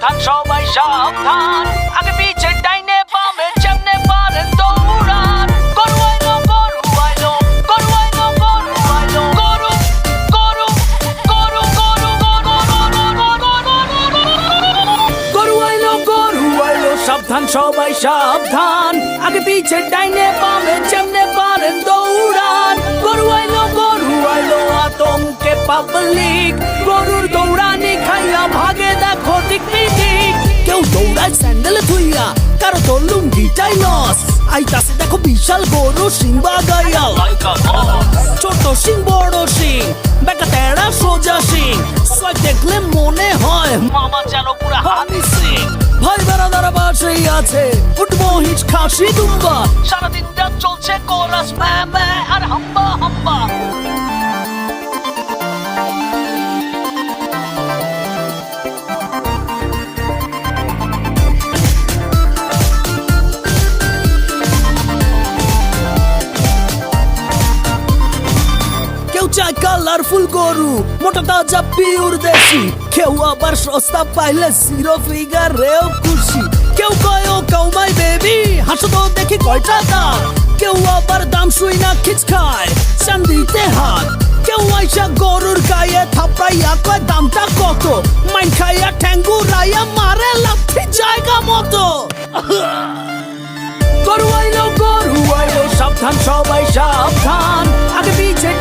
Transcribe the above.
সাবধান সবাই সাবধান, আগে পিছে ডাইনে বামে যেমনে পারেন দৌড়ান। গরু আইলো গরু আইলো গরু আইলো গরু আইলো গরু গরু গরু গরু আইলো গরু আইলো। সাবধান সবাই সাবধান, আগে পিছে ডাইনে বামে যেমনে পারেন দৌড়ান। গরু আইলো আতঙ্কে পাবলিক, গরুর দৌড়ানি খাইয়া ভাগে দেখো দিক বিদিক। কেউ দৌড়ায় স্যান্ডেল ধুইয়া, কারো তো লুঙ্গিটাই লস। আইতাছে দেখো বিশাল গরু সিং বাগাইয়া, ছোট সিং বড় সিং, বেকা তেড়া সোজা সিং। সোয়াগ দেখলে মনে হয় মামা যেন পুরা হানি সিং। ভাই বেড়াদার বাসেই আছে, উঠবো হিচ খাসি দুম্বা। সারাদিন রাত চলছে কোরাস ম্যা ম্যা আর হাম্বা হাম্বা। চাই কালারফুল গরু, মোটা তাজা পিওর দেশি। কেউ আবার সস্তা পাইলে জিরো ফিগারেও খুশি। কেউ কয় ও কাউমাই বেবি, হাসো তো দেখি কয়টা দাঁত। কেউ আবার দাম শুই না খিচ খায়, চান্দিতে হাত। কেউ আইসা গরুর গায়ে থাপড়াইয়া কয় দামটা কত। মাইন খাইয়া ঠ্যাঙ্গুরাইয়া মারে লাথি জায়গা মতো। গরু আইলো সাবধান সবাই সাবধান, আগে পিছে